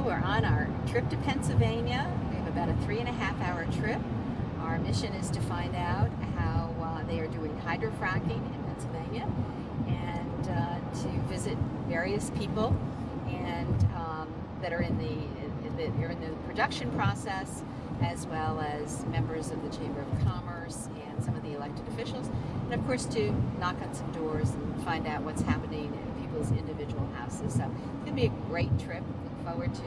Well, we're on our trip to Pennsylvania. We have about a 3.5-hour trip. Our mission is to find out how they are doing hydrofracking in Pennsylvania, and to visit various people and that are in the production process, as well as members of the Chamber of Commerce and some of the elected officials, and of course to knock on some doors and find out what's happening in people's individual houses. So it's going to be a great trip. Look forward to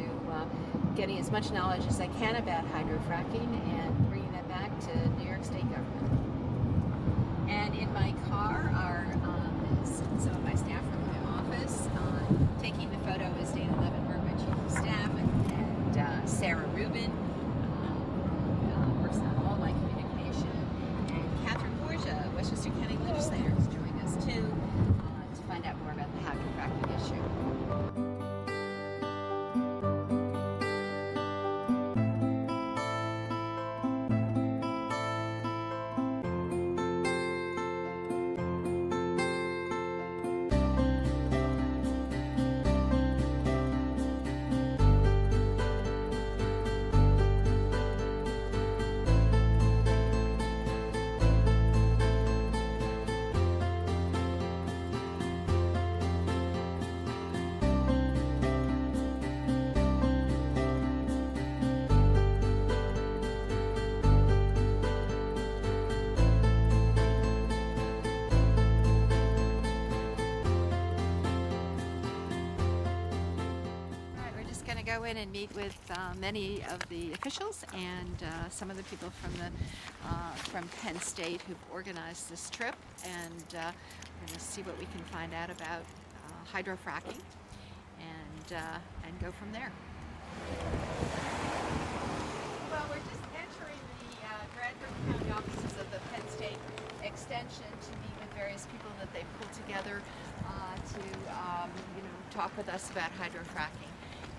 getting as much knowledge as I can about hydrofracking and bringing that back to New York State government. And in my car are some of my staff from my office. Taking the photo is Dana Levenberg, my chief of staff, and Sarah Rubin, works on all my communication, and Catherine Borgia, Westchester County legislator, is joining us too to find out more about the hydrofracking issue. Go in and meet with many of the officials and some of the people from Penn State who've organized this trip, and we're going to see what we can find out about hydrofracking and go from there. Well, we're just entering the Bradford County offices of the Penn State Extension to meet with various people that they've pulled together to talk with us about hydrofracking.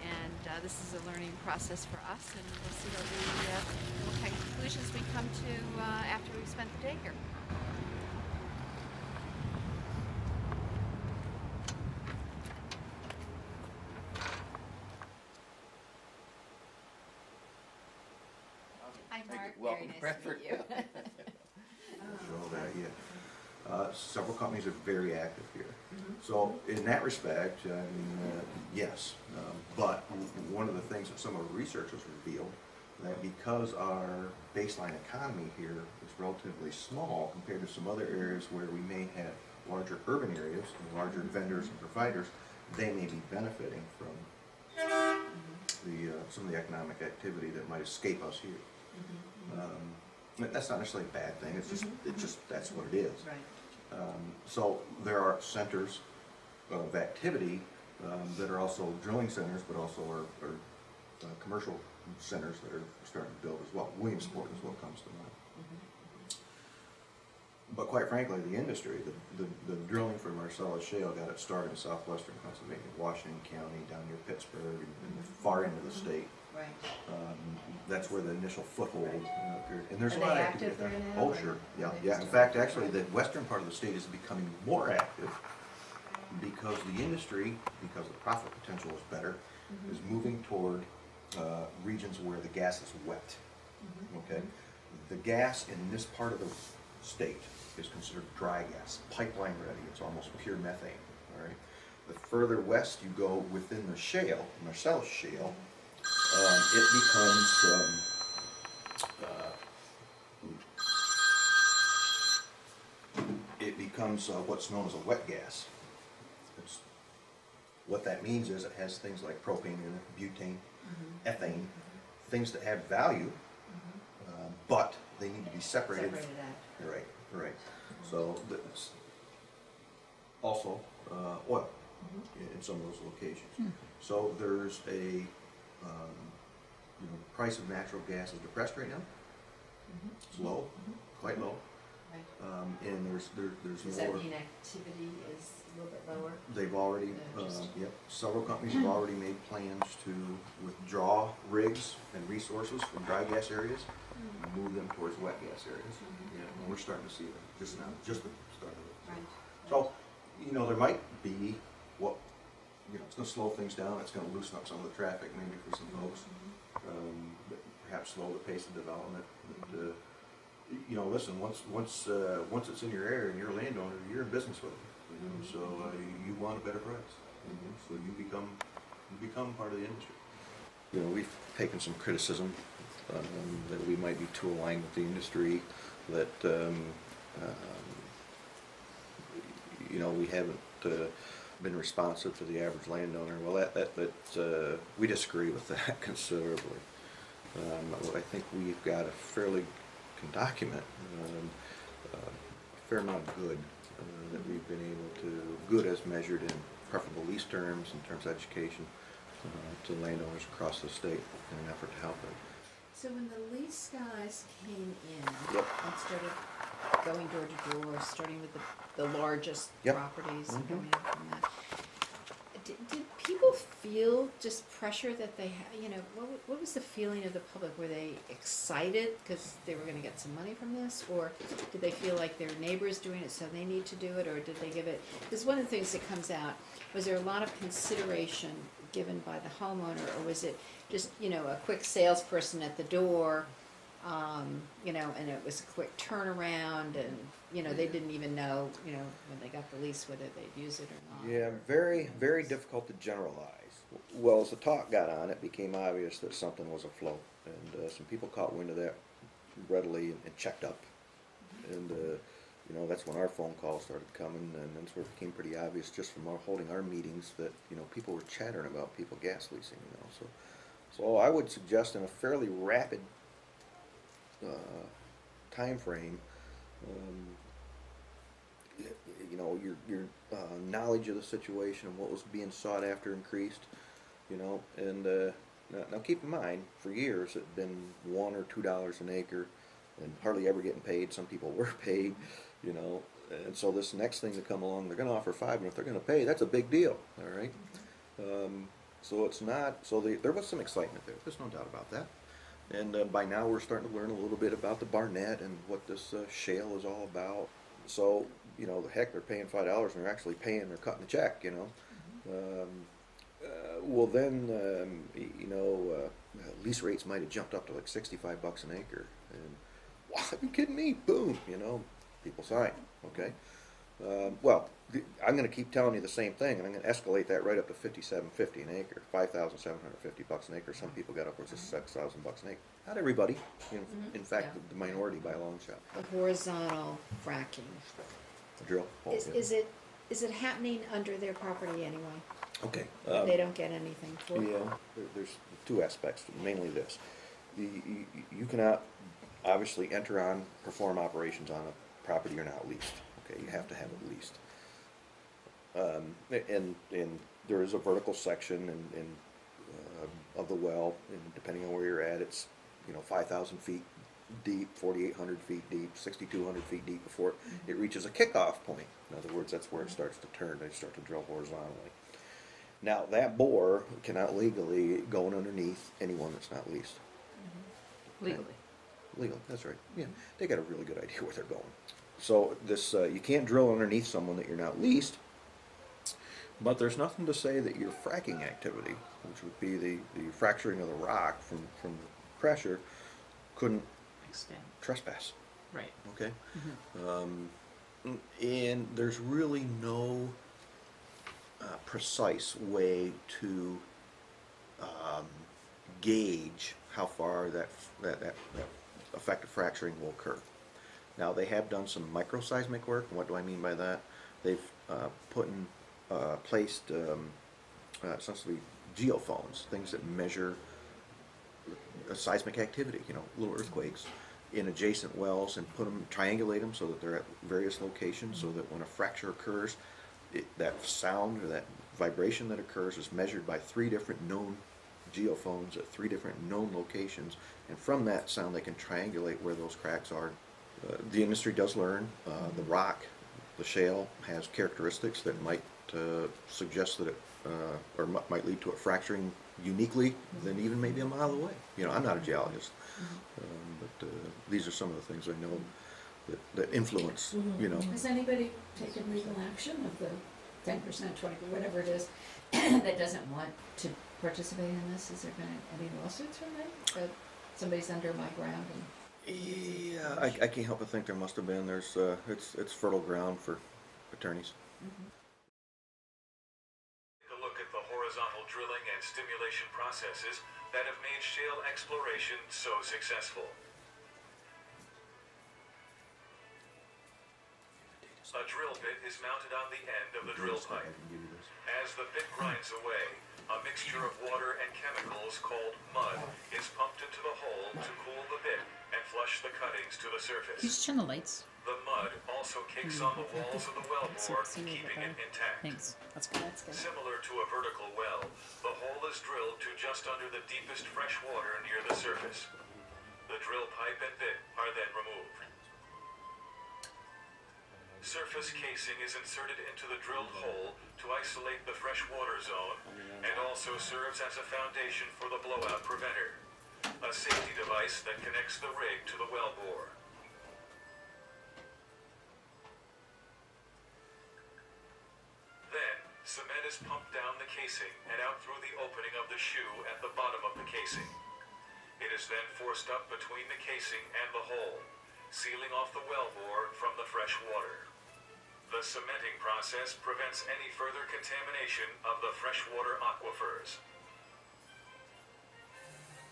And this is a learning process for us, and we'll see what kind of conclusions we come to after we've spent the day here. Hi, Mark. Welcome, Very nice Bradford. to meet you. Several companies are very active here. So in that respect, I mean, yes. But one of the things that some of the research has revealed, that because our baseline economy here is relatively small compared to some other areas where we may have larger urban areas and larger vendors and providers, they may be benefiting from some of the economic activity that might escape us here. That's not necessarily a bad thing. It's just that's what it is. Right. So there are centers of activity that are also drilling centers, but also are commercial centers that are starting to build as well. Williamsport is what comes to mind. But quite frankly, the industry, the drilling for Marcellus Shale got it started in southwestern Pennsylvania, Washington County, down near Pittsburgh, and far into the state. Right. That's where the initial foothold appeared. And there's Are a lot they of active activity there there. now? Oh, sure. Yeah, Are they yeah. In still fact, active? actually, the western part of the state is becoming more active because the industry, because the profit potential is better, is moving toward regions where the gas is wet. Okay, the gas in this part of the state is considered dry gas, pipeline ready. It's almost pure methane. All right. The further west you go within the shale, Marcellus Shale, it becomes what's known as a wet gas. What that means is it has things like propane in it, butane, ethane, things that have value, but they need to be separated. Out. Right, right. So also oil in some of those locations. So there's a price of natural gas is depressed right now. It's low, quite low. Right. And there's Does more. that mean activity is a little bit lower? They've already, yep, several companies have already made plans to withdraw rigs and resources from dry gas areas and move them towards wet gas areas. Yeah, and we're starting to see that just now, just the start of it. Right. So, there might be what it's going to slow things down. It's going to loosen up some of the traffic, maybe for some folks. Perhaps slow the pace of development. But, listen. Once it's in your area and you're a landowner, you're in business with it. So you want a better price. So you become part of the industry. We've taken some criticism that we might be too aligned with the industry. That we haven't been responsive to the average landowner. Well, we disagree with that considerably. I think we've got a fairly can document a fair amount of good that we've been able to, good as measured in preferable lease terms, in terms of education, to landowners across the state in an effort to help them. So when the lease guys came in Yep. and started going door to door, starting with the largest Yep. properties, Mhm. going up from that, did people feel just pressure that they had, what was the feeling of the public? Were they excited because they were going to get some money from this? Or did they feel like their neighbor's doing it so they need to do it? Or did they give it, because one of the things that comes out, was there a lot of consideration given by the homeowner, or was it just, a quick salesperson at the door, and it was a quick turnaround, and, they didn't even know, when they got the lease whether they'd use it or not? Yeah, very, very difficult to generalize. Well, as the talk got on, it became obvious that something was afloat, and some people caught wind of that readily and checked up. And that's when our phone calls started coming, and that's where it became pretty obvious just from holding our meetings that people were chattering about people gas leasing. So I would suggest in a fairly rapid time frame, your knowledge of the situation and what was being sought after increased, and now keep in mind, for years it had been $1 or $2 an acre and hardly ever getting paid. Some people were paid, and so this next thing to come along, they're going to offer 5, and if they're going to pay, that's a big deal, all right? So it's not, there was some excitement there, there's no doubt about that. And by now we're starting to learn a little bit about the Barnett and what this shale is all about. So, heck, they're paying $5 and they're actually they're cutting the check, well then, lease rates might have jumped up to like $65 an acre. And, wow, are you kidding me? Boom, people sign, okay? Well, I'm going to keep telling you the same thing, and I'm going to escalate that right up to $57.50 an acre, $5,750 an acre. Some people got upwards of $6,000 an acre. Not everybody, in fact, Yeah. the minority by a long shot. The horizontal fracking, Drill hole. is it happening under their property anyway? Okay. They don't get anything for it? Yeah, there's two aspects, mainly this. You cannot obviously perform operations on a property you're not leased. Okay, you have to have it leased. And there is a vertical section of the well, and depending on where you're at, it's 5,000 feet deep, 4,800 feet deep, 6,200 feet deep before it reaches a kickoff point. In other words, that's where it starts to turn. They start to drill horizontally. Now, that bore cannot legally go underneath anyone that's not leased. Legally. Legal, that's right. Yeah, they got a really good idea where they're going. So this, you can't drill underneath someone that you're not leased, but there's nothing to say that your fracking activity, which would be the fracturing of the rock from pressure, couldn't Extend. trespass. Right. Okay? And there's really no precise way to gauge how far that effective fracturing will occur. Now, they have done some microseismic work, and what do I mean by that? They've placed essentially geophones, things that measure seismic activity, little earthquakes, in adjacent wells, and triangulate them so that they're at various locations, so that when a fracture occurs, that sound or that vibration that occurs is measured by 3 different known geophones at 3 different known locations, and from that sound they can triangulate where those cracks are. The industry does learn. The rock, the shale, has characteristics that might suggest that it or might lead to it fracturing uniquely than even maybe a mile away. I'm not a geologist, but these are some of the things I know that influence. Has anybody taken legal action of the 10%, 20%, whatever it is, that doesn't want to participate in this? Is there gonna any lawsuits from them? That somebody's under my ground and... Yeah, I can't help but think there must have been. There's, it's fertile ground for attorneys. Mhm. Take a look at the horizontal drilling and stimulation processes that have made shale exploration so successful. A drill bit is mounted on the end of the drill pipe. As the bit grinds away, a mixture of water and chemicals called mud is pumped into the hole to cool the bit and flush the cuttings to the Can you surface. just turn the lights? The mud also cakes on the walls of the wellbore, keeping it intact. Thanks. That's good. That's good. Similar to a vertical well, the hole is drilled to just under the deepest fresh water near the surface. The drill pipe and bit are then removed. Surface casing is inserted into the drilled hole to isolate the freshwater zone and also serves as a foundation for the blowout preventer, a safety device that connects the rig to the wellbore. Then, cement is pumped down the casing and out through the opening of the shoe at the bottom of the casing. It is then forced up between the casing and the hole, sealing off the wellbore from the fresh water. The cementing process prevents any further contamination of the freshwater aquifers.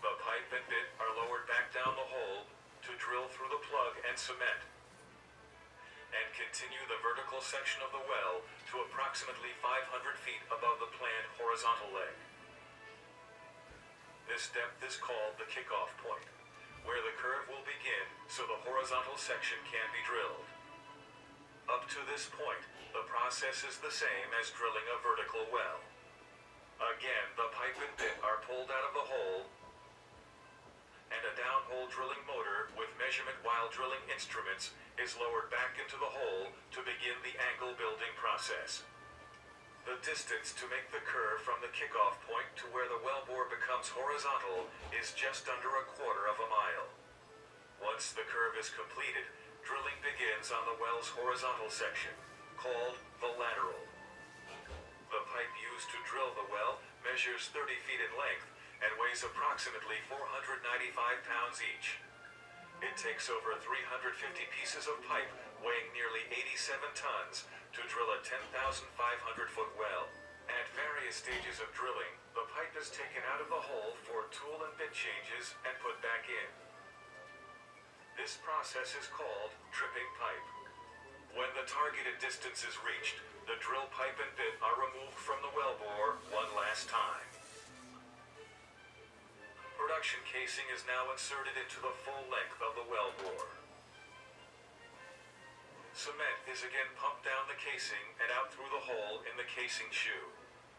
The pipe and bit are lowered back down the hole to drill through the plug and cement, and continue the vertical section of the well to approximately 500 feet above the planned horizontal leg. This depth is called the kickoff point, where the curve will begin so the horizontal section can be drilled. Up to this point, the process is the same as drilling a vertical well. Again, the pipe and bit are pulled out of the hole, and a downhole drilling motor with measurement while drilling instruments is lowered back into the hole to begin the angle building process. The distance to make the curve from the kickoff point to where the wellbore becomes horizontal is just under a quarter of a mile. Once the curve is completed, drilling begins on the well's horizontal section, called the lateral. The pipe used to drill the well measures 30 feet in length and weighs approximately 495 pounds each. It takes over 350 pieces of pipe weighing nearly 87 tons to drill a 10,500-foot well. At various stages of drilling, the pipe is taken out of the hole for tool and bit changes and put back in. This process is called tripping pipe. When the targeted distance is reached, the drill pipe and bit are removed from the wellbore one last time. Production casing is now inserted into the full length of the wellbore. Cement is again pumped down the casing and out through the hole in the casing shoe,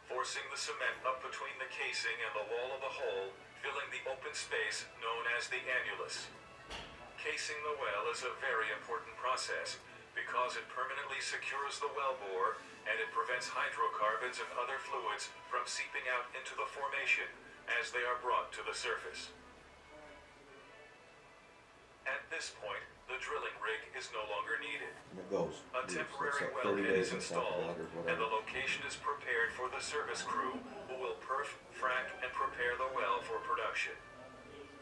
forcing the cement up between the casing and the wall of the hole, filling the open space known as the annulus. Casing the well is a very important process because it permanently secures the wellbore and it prevents hydrocarbons and other fluids from seeping out into the formation as they are brought to the surface. At this point, the drilling rig is no longer needed. And it goes. A temporary wellhead is installed and the location is prepared for the service crew who will perf, frack, and prepare the well for production.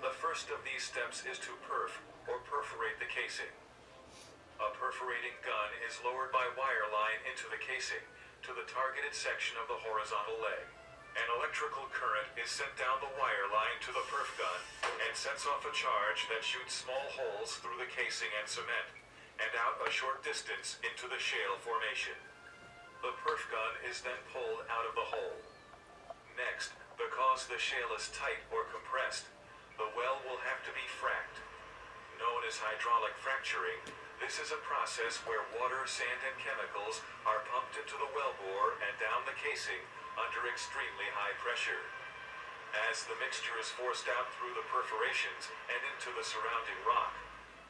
The first of these steps is to perf, or perforate the casing. A perforating gun is lowered by wire line into the casing to the targeted section of the horizontal leg. An electrical current is sent down the wire line to the perf gun and sets off a charge that shoots small holes through the casing and cement, and out a short distance into the shale formation. The perf gun is then pulled out of the hole. Next, because the shale is tight or compressed, the well will have to be fracked. Known as hydraulic fracturing, this is a process where water, sand, and chemicals are pumped into the wellbore and down the casing under extremely high pressure. As the mixture is forced out through the perforations and into the surrounding rock,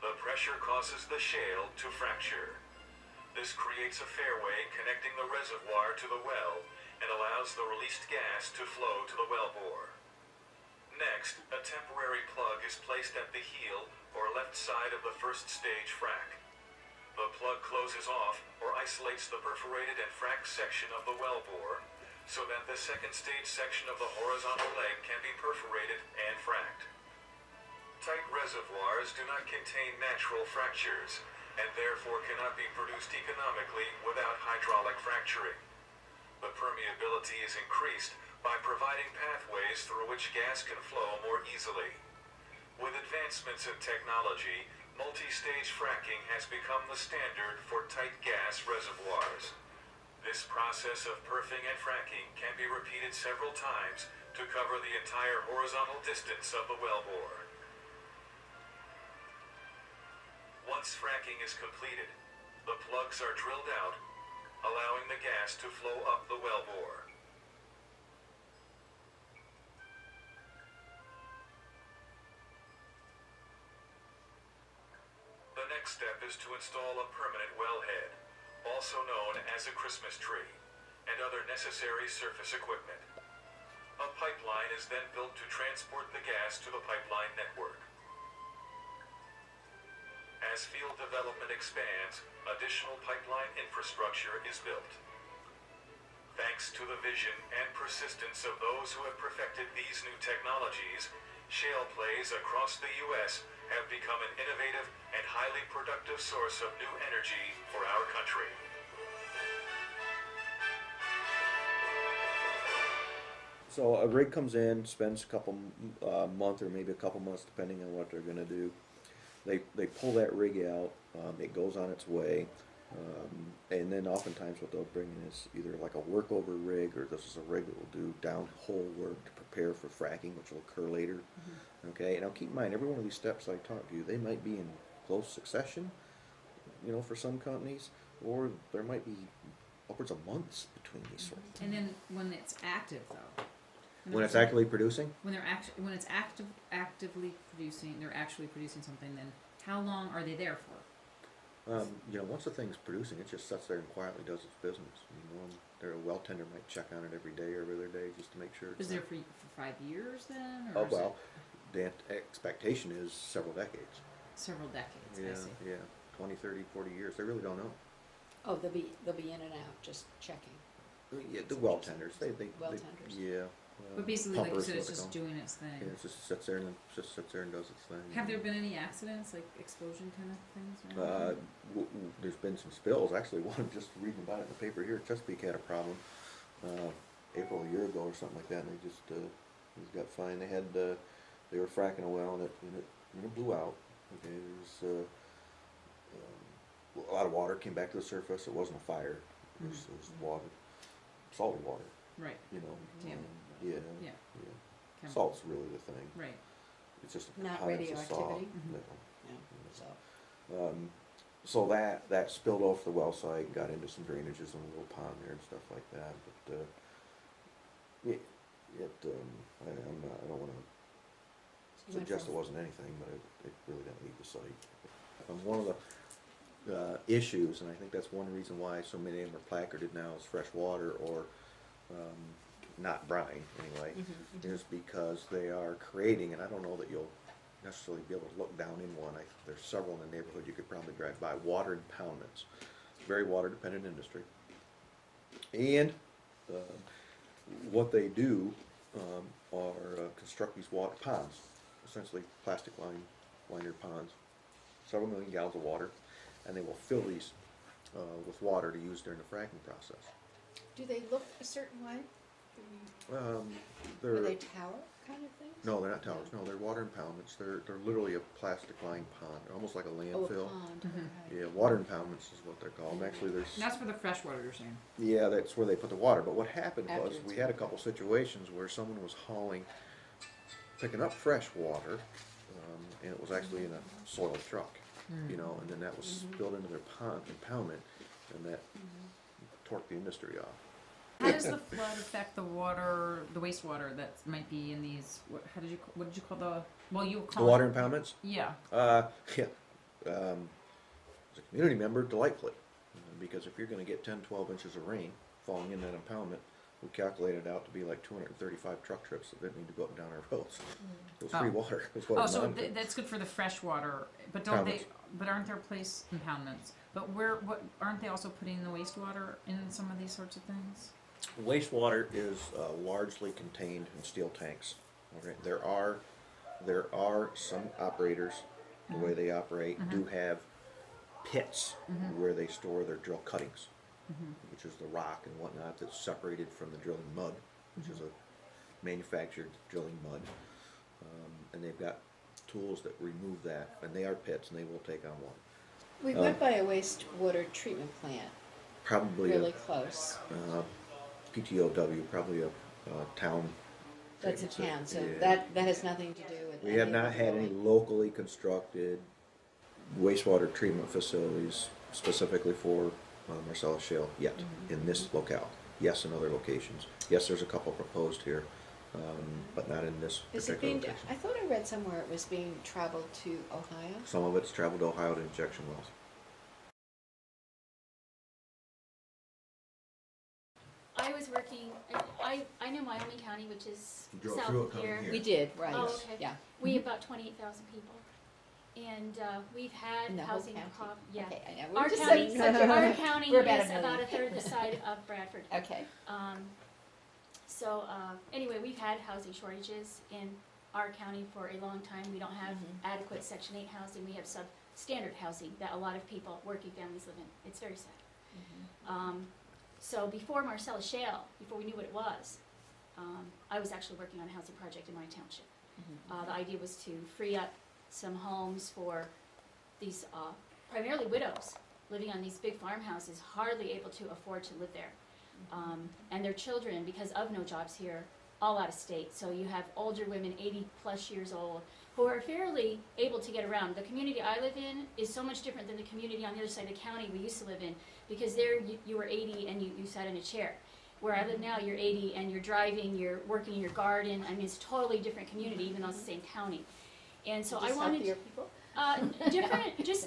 the pressure causes the shale to fracture. This creates a fairway connecting the reservoir to the well and allows the released gas to flow to the wellbore. Next, a temporary plug is placed at the heel or left side of the first stage frac. The plug closes off or isolates the perforated and fracked section of the well bore so that the second stage section of the horizontal leg can be perforated and fracked. Tight reservoirs do not contain natural fractures and therefore cannot be produced economically without hydraulic fracturing. The permeability is increased by providing pathways through which gas can flow more easily. With advancements in technology, multi-stage fracking has become the standard for tight gas reservoirs. This process of perfing and fracking can be repeated several times to cover the entire horizontal distance of the wellbore. Once fracking is completed, the plugs are drilled out, allowing the gas to flow up the wellbore. The next step is to install a permanent wellhead, also known as a Christmas tree, and other necessary surface equipment. A pipeline is then built to transport the gas to the pipeline network. As field development expands, additional pipeline infrastructure is built. Thanks to the vision and persistence of those who have perfected these new technologies, shale plays across the U.S. have become an innovative and highly productive source of new energy for our country. So a rig comes in, spends a couple month or maybe a couple months depending on what they're going to do. They pull that rig out, it goes on its way, and then oftentimes what they'll bring in is either like a workover rig, or this is a rig that will do downhole work to prepare for fracking, which will occur later. Okay, now keep in mind, every one of these steps I talked to you, they might be in close succession, you know, for some companies, or there might be upwards of months between these sorts of things. And then when it's active, though. When it's actively producing? When it's actively producing, they're actually producing something. Then how long are they there for? You know, once the thing's producing, it just sits there and quietly does its business. You know, a well tender might check on it every day or every other day just to make sure. Is there for 5 years then? Or Oh well, the expectation is several decades. Several decades. Yeah, I see. yeah, 20, 30, 40 years. They really don't know. Oh, they'll be in and out, just checking. Yeah, the well tenders. They Well tenders. Yeah. But basically, like you pumpers, said, it's what they just call 'em. doing its thing. Yeah, it just sits there and does its thing. Have there been any accidents, like explosion kind of things? Or There's been some spills. Actually, one just reading about it in the paper here. Chesapeake had a problem April a year ago or something like that, and they just got fined. They were fracking a well, and it blew out. Okay, there was a lot of water came back to the surface. It wasn't a fire. It was water, salty water. Right. You know. Damn. Yeah. Yeah. Yeah. Salt's really the thing. Right. It's just a Not components of salt. radioactivity? No. No, so. So that spilled off the well site and got into some drainages in a little pond there and stuff like that. But I don't want to suggest it wasn't anything, but it really didn't leave the site. One of the issues, and I think that's one reason why so many of them are placarded now as fresh water or not brine anyway, is because they are creating, and I don't know that you'll necessarily be able to look down in one. There's several in the neighborhood you could probably drive by. Water impoundments, very water dependent industry, and what they do are construct these water ponds, essentially plastic liner ponds, several million gallons of water, and they will fill these with water to use during the fracking process. Do they look a certain way? Are They're they tower kind of things? no, they're not towers. No, they're water impoundments. They're literally a plastic lined pond, almost like a Oh, a landfill. pond. Okay. Yeah, water impoundments is what they're called. And actually, there's And that's for the fresh water, you're saying. yeah, that's where they put the water. But what happened After was it's we had a couple situations where someone was picking up fresh water, and it was actually in a soiled truck, you know, and then that was spilled into their pond impoundment, and that torqued the industry off. How does the flood affect the water, the wastewater that might be in these? What did you call the? Well, you were The calling water impoundments? Yeah. Yeah. As a community member, delightfully, because if you're going to get 10, 12 inches of rain falling in that impoundment, we calculated out to be like 235 truck trips that didn't need to go up and down our roads. It was free water. Is what Oh, it so amounted to. that's good for the fresh water, but don't they? but aren't there place impoundments? But aren't they also putting the wastewater in some of these sorts of things? Wastewater is largely contained in steel tanks. Okay, there are some operators, the way they operate, do have pits where they store their drill cuttings, which is the rock and whatnot that's separated from the drilling mud, which is a manufactured drilling mud, and they've got tools that remove that, and they are pits, and they will take on water. We went by a wastewater treatment plant, Probably really close. PTOW, probably a town. That's a treatment town, so yeah. that has nothing to do with. We have not had any locally constructed wastewater treatment facilities specifically for Marcellus Shale yet in this locale. Yes, in other locations. Yes, there's a couple proposed here, but not in this Is it particular being? location. I thought I read somewhere it was being traveled to Ohio. Some of it's traveled to Ohio to injection wells. I was working, I know Wyoming County, which is You drove south through it of coming here. here. We did, right? Oh, okay. Yeah. We have about 28,000 people. And we've had In the whole housing county? yeah. Okay, I know. We're Our just county, saying- our county We're about is a about million. a third the size of Bradford. Okay. So anyway, we've had housing shortages in our county for a long time. We don't have adequate Section 8 housing. We have substandard housing that a lot of people, working families live in. It's very sad. So before Marcellus Shale, before we knew what it was, I was actually working on a housing project in my township. The idea was to free up some homes for these primarily widows living on these big farmhouses, hardly able to afford to live there. And their children, because of no jobs here, all out of state. So you have older women, 80 plus years old, who are fairly able to get around. The community I live in is so much different than the community on the other side of the county we used to live in, because there you were 80 and you sat in a chair. Where I live now, you're 80 and you're driving, you're working in your garden. I mean, it's a totally different community, even though it's the same county. And so I wanted healthier people.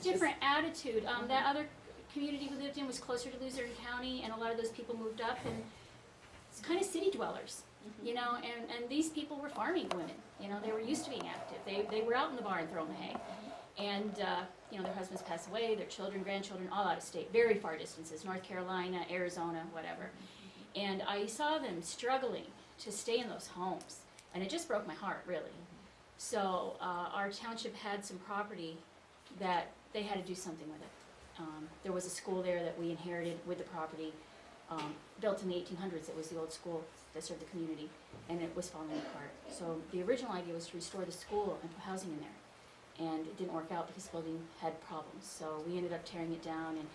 different attitude. That other community we lived in was closer to Luzerne County, and a lot of those people moved up, and it's kind of city dwellers, you know. And these people were farming women. You know, they were used to being active. They were out in the barn throwing the hay, and you know, their husbands passed away, their children, grandchildren, all out of state, very far distances, North Carolina, Arizona, whatever. And I saw them struggling to stay in those homes, and it just broke my heart, really. So our township had some property that they had to do something with it. There was a school there that we inherited with the property, built in the 1800s. It was the old school that served the community, and it was falling apart. So the original idea was to restore the school and put housing in there, and it didn't work out because the building had problems. So we ended up tearing it down, and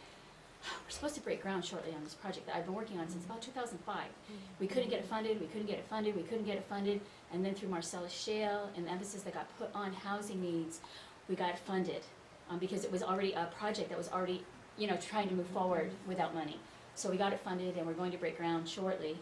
we're supposed to break ground shortly on this project that I've been working on since about 2005. We couldn't get it funded, we couldn't get it funded, we couldn't get it funded, and then through Marcellus Shale and the emphasis that got put on housing needs, we got it funded, because it was already a project that was already, you know, trying to move forward without money. So we got it funded, and we're going to break ground shortly,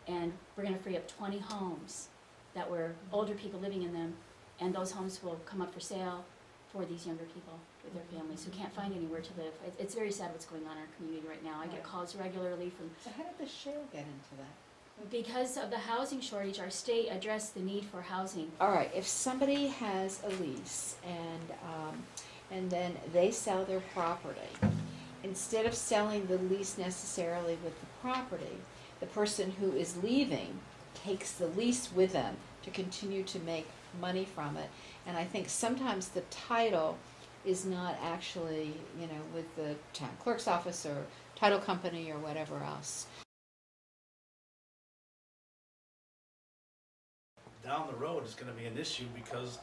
and we're going to free up 20 homes that were older people living in them, and those homes will come up for sale for these younger people with their families who can't find anywhere to live. It's very sad what's going on in our community right now. I get calls regularly from... So how did the shale get into that? Because of the housing shortage, our state addressed the need for housing. All right, if somebody has a lease and then they sell their property, instead of selling the lease necessarily with the property, the person who is leaving takes the lease with them to continue to make money from it. And I think sometimes the title is not actually, you know, with the town clerk's office or title company or whatever else. Down the road is going to be an issue because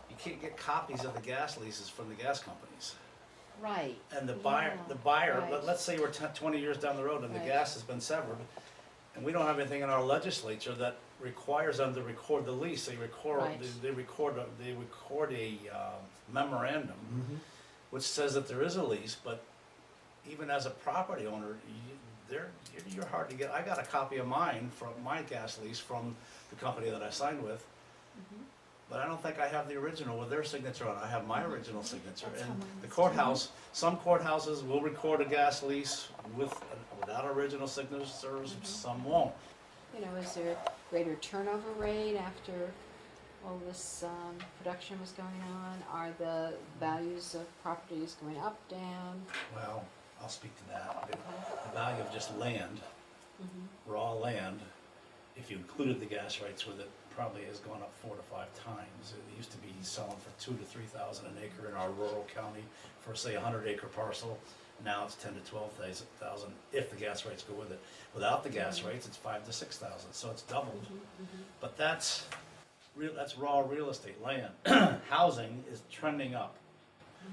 you can't get copies of the gas leases from the gas companies. Right. And the Yeah, buyer, right. let's say we're 20 years down the road and the Right. gas has been severed, and we don't have anything in our legislature that requires them to record the lease. They record, Right. they record a memorandum, which says that there is a lease. But even as a property owner, you're hard to get. I got a copy of mine from my gas lease from the company that I signed with. But I don't think I have the original with their signature on it. I have my original signature. That's how And mine the is. courthouse, some courthouses will record a gas lease without original signatures, some won't. You know, is there a greater turnover rate after all this production was going on? Are the values of properties going up, down? Well, I'll speak to that. The value of just land, raw land, if you included the gas rights with it, probably has gone up 4 to 5 times. It used to be selling for 2,000 to 3,000 an acre in our rural county for, say, a 100-acre parcel. Now it's 10,000 to 12,000 if the gas rights go with it. Without the gas rights, it's 5,000 to 6,000. So it's doubled. But that's raw real estate land. Housing is trending up.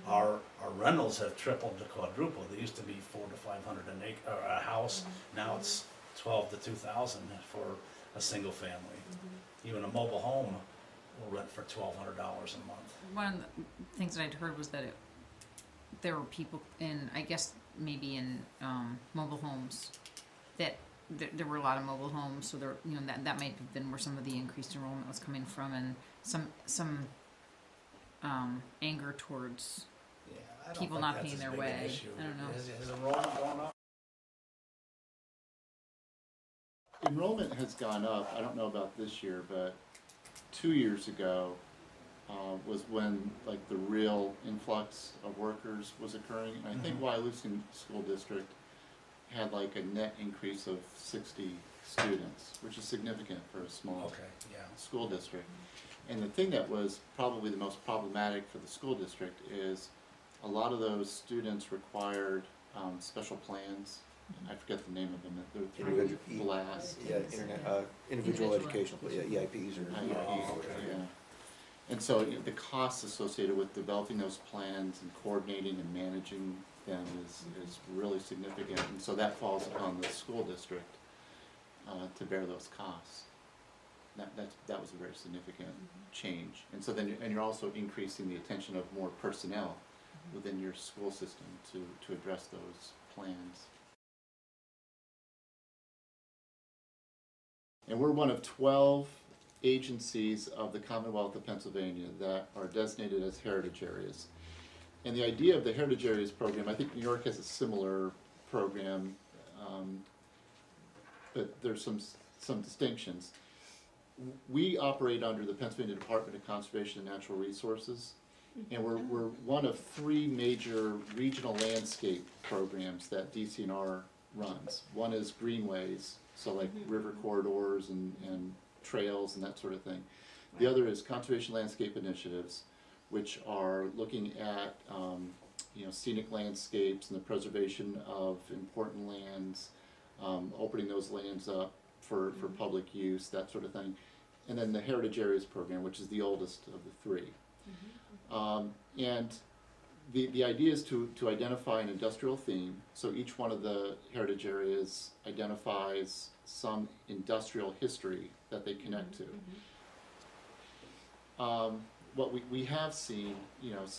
Our rentals have tripled to quadrupled. They used to be 400 to 500 an acre or a house. Now it's 12 to 2,000 for a single family. Even a mobile home will rent for $1,200 a month. One of the things that I'd heard was that there were people in, I guess maybe in mobile homes, that there were a lot of mobile homes, so there, you know, that might have been where some of the increased enrollment was coming from, and some anger towards I don't people think not that's paying as their big an way. issue. I don't know. Has enrollment gone up? Enrollment has gone up. I don't know about this year, but 2 years ago was when like the real influx of workers was occurring. And I think Wyalusing School District had like a net increase of 60 students, which is significant for a small school district. And the thing that was probably the most problematic for the school district is a lot of those students required special plans. I forget the name of them. They're through GLASS. Individual educational, EIPs or IEPs, yeah. And so the costs associated with developing those plans and coordinating and managing them is really significant. And so that falls upon the school district to bear those costs. That was a very significant change. And so then you're also increasing the attention of more personnel within your school system to address those plans. And we're one of 12 agencies of the Commonwealth of Pennsylvania that are designated as heritage areas. And the idea of the heritage areas program, I think New York has a similar program, but there's some distinctions. We operate under the Pennsylvania Department of Conservation and Natural Resources, and we're one of 3 major regional landscape programs that DCNR runs. One is greenways, so like river corridors and trails and that sort of thing. The other is conservation landscape initiatives, which are looking at scenic landscapes and the preservation of important lands, opening those lands up for public use, that sort of thing. And then the Heritage Areas Program, which is the oldest of the 3. And the idea is to identify an industrial theme. So each one of the heritage areas identifies some industrial history that they connect to. What we have seen,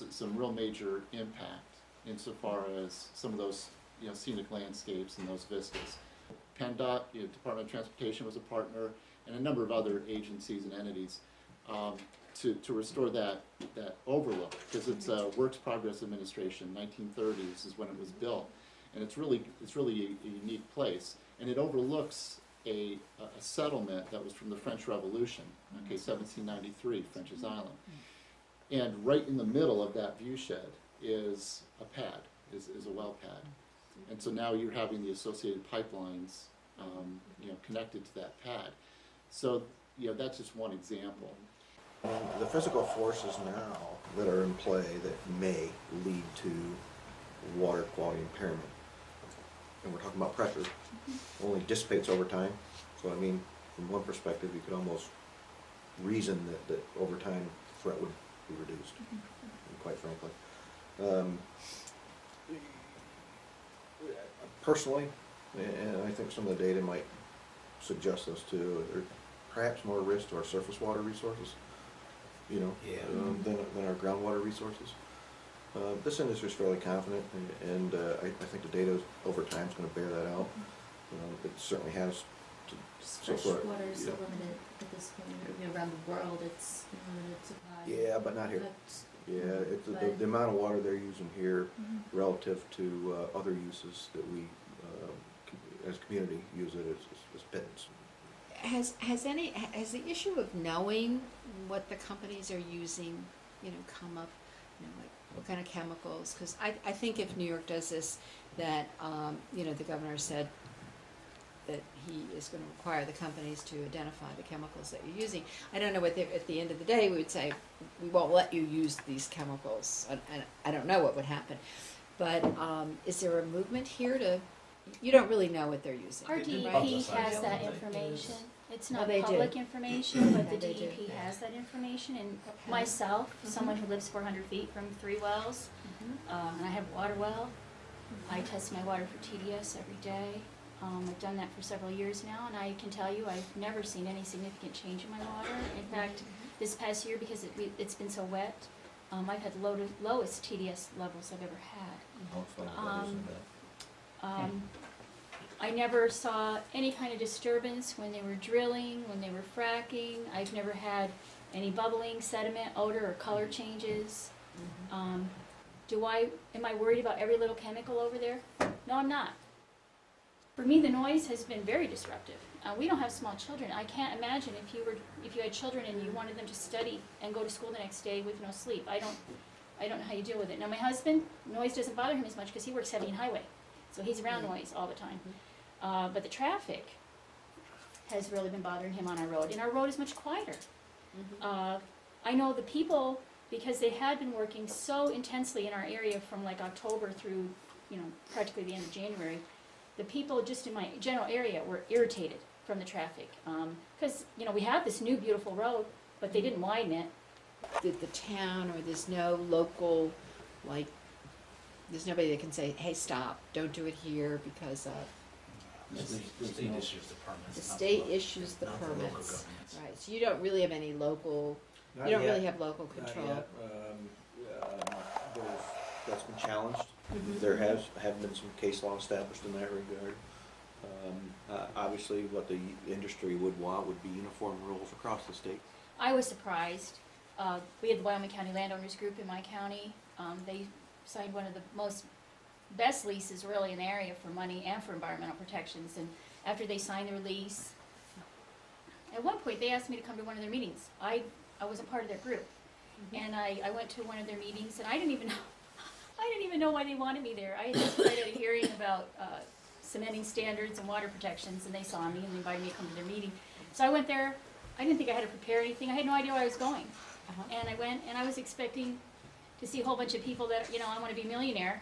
some real major impact insofar as some of those, scenic landscapes and those vistas. PennDOT, Department of Transportation was a partner, and a number of other agencies and entities to restore that overlook, because it's a Works Progress Administration, 1930s is when it was built, and it's really a unique place, and it overlooks a settlement that was from the French Revolution, 1793, French's Island, and right in the middle of that viewshed is a pad, is a well pad, and so now you're having the associated pipelines, connected to that pad. So, that's just one example. The physical forces now that are in play that may lead to water quality impairment, and we're talking about pressure, only dissipates over time. So I mean, from one perspective, you could almost reason that over time the threat would be reduced, quite frankly. Personally, and I think some of the data might suggest this too, there perhaps more risk to our surface water resources, than our groundwater resources. This industry is fairly confident, and I think the data over time is going to bear that out. It certainly has. Fresh water is so limited at this point. Around the world, it's limited supply. Yeah, but not here. The amount of water they're using here relative to other uses that we, as a community, use it is pittance. Has the issue of knowing what the companies are using, come up, like what kind of chemicals? Because I think if New York does this, that, the governor said that he is going to require the companies to identify the chemicals that you're using. I don't know what at the end of the day we would say, we won't let you use these chemicals. And I don't know what would happen. But is there a movement here to, you don't really know what they're using. Our DEP Right. has that information. It's not they do. public information, but the They do. DEP has that information. And Okay. myself, someone who lives 400 feet from 3 wells, and I have a water well, I test my water for TDS every day. I've done that for several years now, and I can tell you I've never seen any significant change in my water. In fact, this past year, because it's been so wet, I've had lowest TDS levels I've ever had. I never saw any kind of disturbance when they were drilling, when they were fracking. I've never had any bubbling, sediment, odor, or color changes. Am I worried about every little chemical over there? No, I'm not. For me, the noise has been very disruptive. We don't have small children. I can't imagine if you had children and you wanted them to study and go to school the next day with no sleep. I don't know how you deal with it. Now, my husband, noise doesn't bother him as much because he works heavy in highway, so he's around noise all the time. But the traffic has really been bothering him on our road, and our road is much quieter. I know the people, because they had been working so intensely in our area from like October through, practically the end of January, the people just in my general area were irritated from the traffic. Because, we have this new beautiful road, but they didn't widen it. Did the town, or there's no local, there's nobody that can say, hey, stop, don't do it here because of. The state issues the permits. The not state lo- issues the not local permits. governments. Right, so you don't really have any local, Not you don't yet. really have local Not control. yet. That's been challenged. There have been some case law established in that regard. Obviously, what the industry would want would be uniform rules across the state. I was surprised. We had the Wyoming County Landowners Group in my county. They signed one of the best leases really in the area for money and for environmental protections. And after they signed their lease, at one point they asked me to come to one of their meetings. I wasn't part of their group. And I went to one of their meetings, and I didn't even know why they wanted me there. I had just read a hearing about cementing standards and water protections, and they saw me and they invited me to come to their meeting. So I went there. I didn't think I had to prepare anything. I had no idea where I was going. And I went, and I was expecting to see a whole bunch of people that, I want to be a millionaire.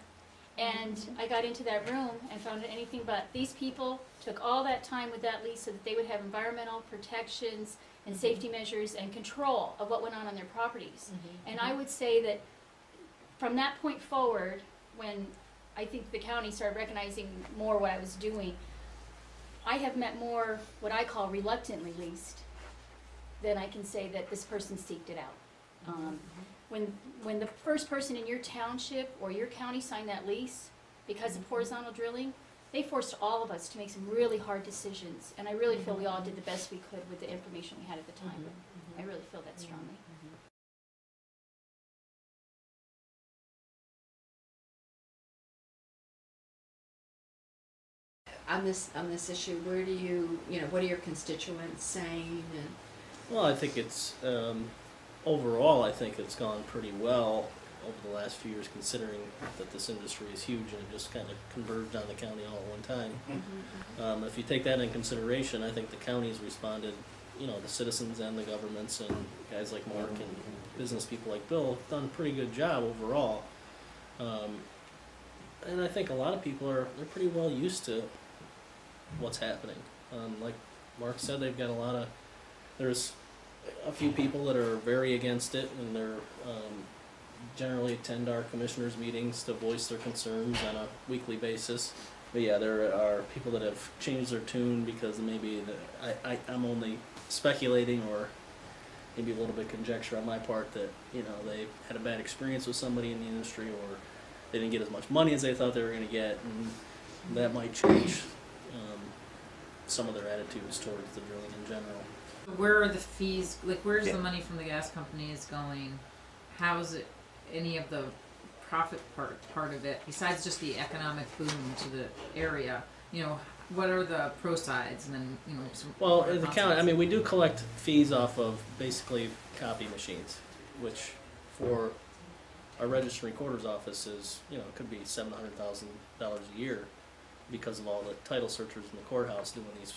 And I got into that room and found it anything but. These people took all that time with that lease so that they would have environmental protections and safety measures and control of what went on their properties. And I would say that from that point forward, when I think the county started recognizing more what I was doing, I have met more what I call reluctantly leased than I can say that this person seeked it out. When the first person in your township or your county signed that lease because of horizontal drilling, they forced all of us to make some really hard decisions. And I really feel we all did the best we could with the information we had at the time. I really feel that strongly. On this issue, where do you, what are your constituents saying? And Well, I think it's, overall, I think it's gone pretty well over the last few years, considering that this industry is huge and it just kind of converged on the county all at one time. If you take that in consideration, I think the county's responded, the citizens and the governments and guys like Mark and business people like Bill have done a pretty good job overall. And I think a lot of people they're pretty well used to what's happening. Like Mark said, they've got there's a few people that are very against it, and they're generally attend our commissioners' meetings to voice their concerns on a weekly basis. But yeah, there are people that have changed their tune because maybe I'm only speculating, or maybe a little bit conjecture on my part, that they had a bad experience with somebody in the industry, or they didn't get as much money as they thought they were going to get, and that might change some of their attitudes towards the drilling in general. Where are the fees, where's the money from the gas companies going? How's it, any of the profit part of it, besides just the economic boom to the area, what are the pro sides, and then some. Well, what are in the cons county, I sides? mean, we do collect fees off of basically copy machines, which for our register recorder's office is, it could be $700,000 a year because of all the title searchers in the courthouse doing these,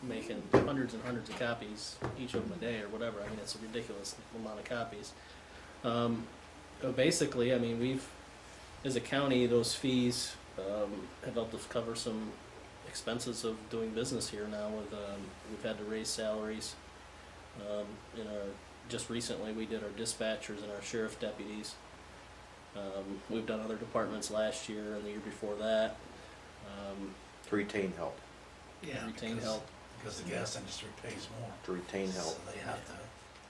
making hundreds and hundreds of copies, each of them a day or whatever. I mean, it's a ridiculous amount of copies. But basically, I mean, we've, as a county, those fees have helped us cover some expenses of doing business here now. With we've had to raise salaries. Just recently, we did our dispatchers and our sheriff deputies. We've done other departments last year and the year before that. To retain help. Yeah, retain because- help. Because the gas industry pays more. To retain help. So they have to.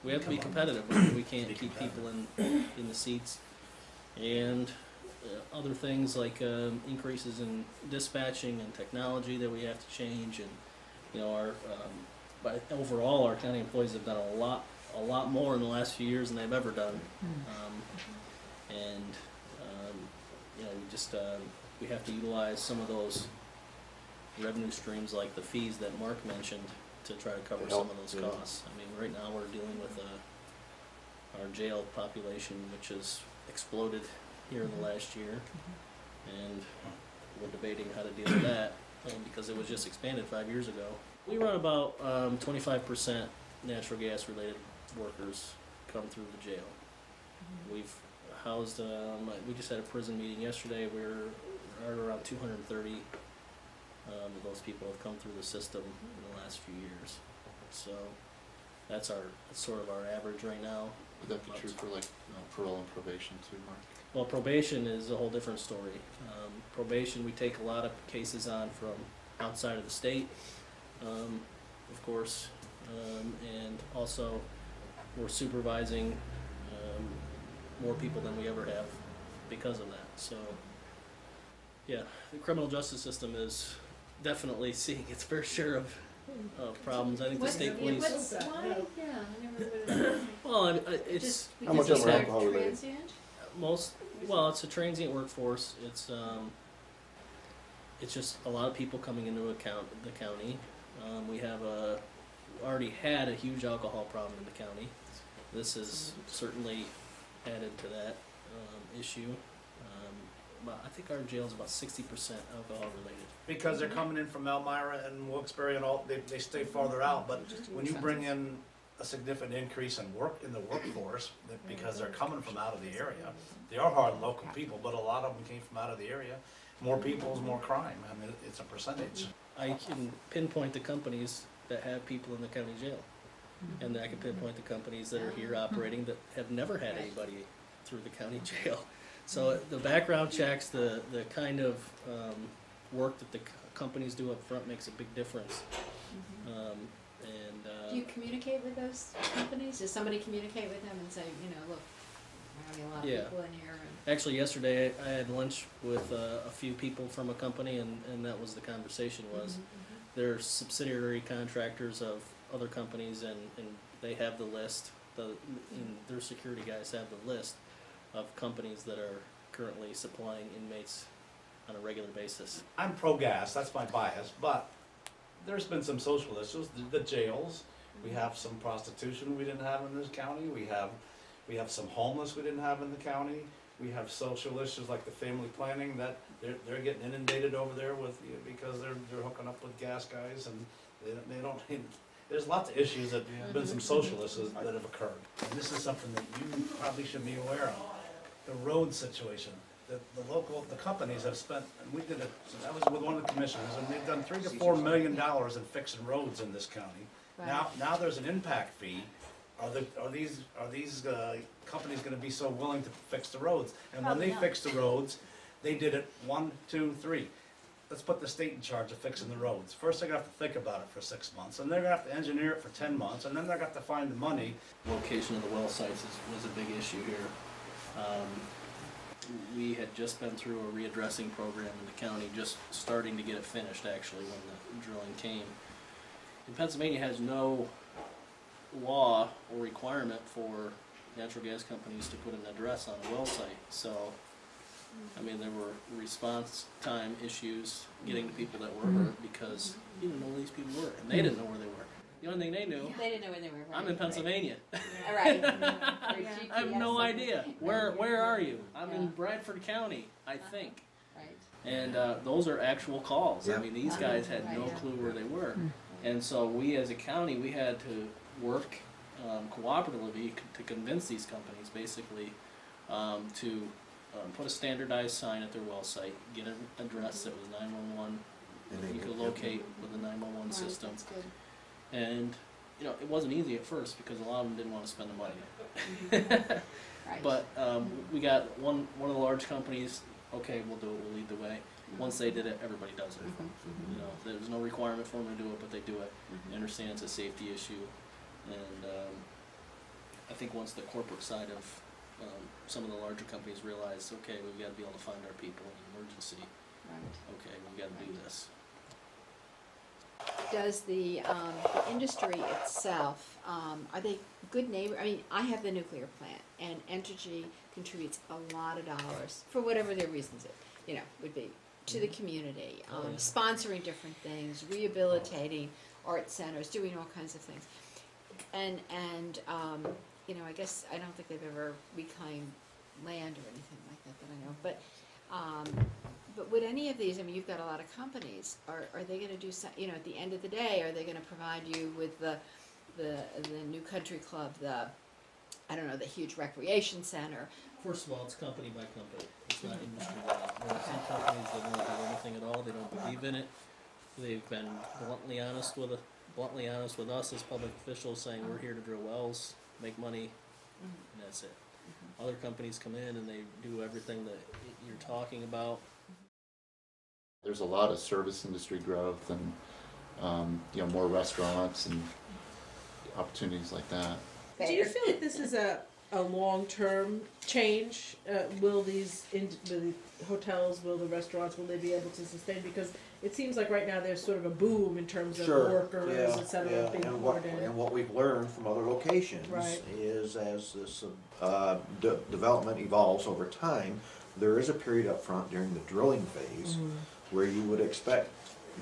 We have to be Come on. competitive. We can't Be keep competitive. people in the seats. And other things like increases in dispatching and technology that we have to change, and our but overall our county employees have done a lot more in the last few years than they've ever done. We just we have to utilize some of those revenue streams like the fees that Mark mentioned to try to cover some of those Yeah. costs. I mean, right now we're dealing with our jail population, which has exploded here in the last year, and we're debating how to deal with that because it was just expanded 5 years ago. We run about 25% natural gas related workers come through the jail. We've housed, we just had a prison meeting yesterday. We're around 230 of those people have come through the system in the last few years. So that's sort of our average right now. Would that be true for like parole and probation too, Mark? Well, probation is a whole different story. Probation, we take a lot of cases on from outside of the state, of course, and also we're supervising more people than we ever have because of that. So, yeah, the criminal justice system is definitely seeing its fair share of problems. I think the state police. Why? Yeah, I never would have. Well, it's Just How much because of it's it alcohol related? transient? it's a transient workforce. It's just a lot of people coming into the county. We already had a huge alcohol problem in the county. This has certainly added to that issue. But I think our jail is about 60% alcohol related. Because they're coming in from Elmira and Wilkes-Barre and all, they stay farther out, but when you bring in a significant increase in the workforce, because they're coming from out of the area, they are hard local people, but a lot of them came from out of the area. More people is more crime. I mean, it's a percentage. I can pinpoint the companies that have people in the county jail. And I can pinpoint the companies that are here operating that have never had anybody through the county jail. So the background checks, the kind of work that the companies do up front makes a big difference. Do you communicate with those companies? Does somebody communicate with them and say, look, we're having a lot of Yeah. people in here? And Actually, yesterday I had lunch with a few people from a company, and that was the conversation was. They're subsidiary contractors of other companies, and they have the list. And their security guys have the list of companies that are currently supplying inmates on a regular basis. I'm pro-gas, that's my bias, but there's been some social issues, the jails. We have some prostitution we didn't have in this county. We have some homeless we didn't have in the county. We have social issues like the family planning that they're getting inundated over there with, because they're hooking up with gas guys, and they don't. There's lots of issues that have been some social issues that have occurred. And this is something that you probably should be aware of. The road situation. The companies have spent, and we did it, that was with one of the commissioners, and they've done $3 to $4 million in fixing roads in this county. Now there's an impact fee. Are these companies gonna be so willing to fix the roads? And when they fix the roads, they did it 1, 2, 3. Let's put the state in charge of fixing the roads. First, they're gonna have to think about it for 6 months, and they're gonna have to engineer it for 10 months, and then they're gonna have to find the money. Location of the well sites was a big issue here. We had just been through a readdressing program in the county, just starting to get it finished actually when the drilling came. And Pennsylvania has no law or requirement for natural gas companies to put an address on a well site. So I mean, there were response time issues getting to people that were hurt because you didn't know where these people were, and they didn't know where they were. The only thing they knew, They didn't know where they were. I'm in Pennsylvania. All right. I have no idea. Where are you? I'm in Bradford County, I think. Right. And those are actual calls. Yeah. I mean, these guys had no clue where they were. And so we as a county, we had to work cooperatively to convince these companies basically to put a standardized sign at their well site, get an address that was 911, that you could locate with the 911 system. That's good. And, you know, it wasn't easy at first because a lot of them didn't want to spend the money. Right. But we got one of the large companies, okay, we'll do it, we'll lead the way. Once they did it, everybody does it. You know, there's no requirement for them to do it, but they do it. They understand it's a safety issue. And I think once the corporate side of some of the larger companies realize, okay, we've got to be able to find our people in an emergency. Right. Okay, we've got to do this. Does the industry itself, are they good neighbor? I mean, I have the nuclear plant, and Entergy contributes a lot of dollars for whatever their reasons would be to the community, sponsoring different things, rehabilitating art centers, doing all kinds of things, and I guess I don't think they've ever reclaimed land or anything like that I know, but would any of these, I mean, you've got a lot of companies, are they going to do some, at the end of the day, are they going to provide you with the new country club, the huge recreation center? First of all, it's company by company. It's not industry-wide. There are some companies that don't do anything at all. They don't believe in it. They've been bluntly honest with us as public officials, saying we're here to drill wells, make money, and that's it. Other companies come in and they do everything that you're talking about. There's a lot of service industry growth and more restaurants and opportunities like that. Do you feel like this is a long-term change? Will the hotels, will the restaurants, will they be able to sustain? Because it seems like right now there's sort of a boom in terms of workers, et cetera, being poured in. And what we've learned from other locations is as this development evolves over time, there is a period up front during the drilling phase where you would expect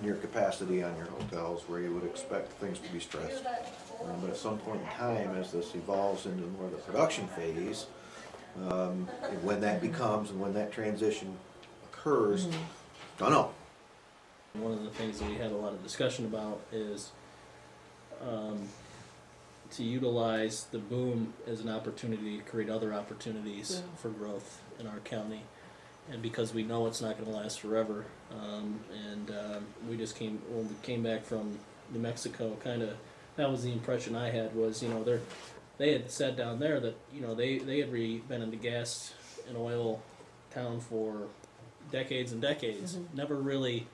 near capacity on your hotels, where you would expect things to be stressed. But at some point in time, as this evolves into more of the production phase, when that becomes and when that transition occurs, don't know. One of the things that we had a lot of discussion about is to utilize the boom as an opportunity to create other opportunities for growth in our county. And because we know it's not going to last forever, we just when we came back from New Mexico, that was the impression I had was, they had said down there that, they had been in the gas and oil town for decades and decades. Never really,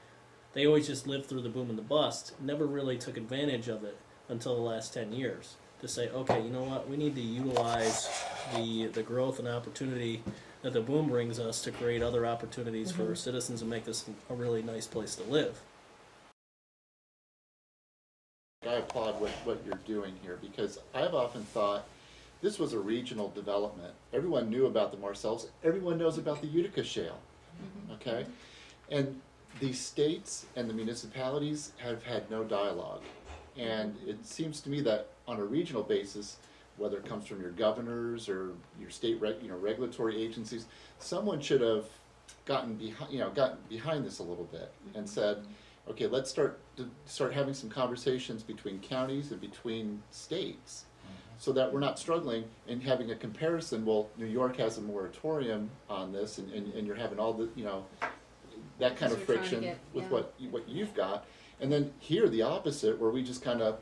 they always just lived through the boom and the bust, never really took advantage of it until the last 10 years to say, okay, you know what, we need to utilize the growth and opportunity that the boom brings us to create other opportunities for our citizens and make this a really nice place to live. I applaud what you're doing here because I've often thought this was a regional development. Everyone knew about the Marcellus. Everyone knows about the Utica Shale, okay? And the states and the municipalities have had no dialogue. And it seems to me that on a regional basis, whether it comes from your governors or your state regulatory agencies, someone should have gotten behind this a little bit and said, okay, let's start having some conversations between counties and between states so that we're not struggling and having a comparison. Well, New York has a moratorium on this and you're having all the, that kind of friction with what you've got. And then here the opposite, where we just kind of,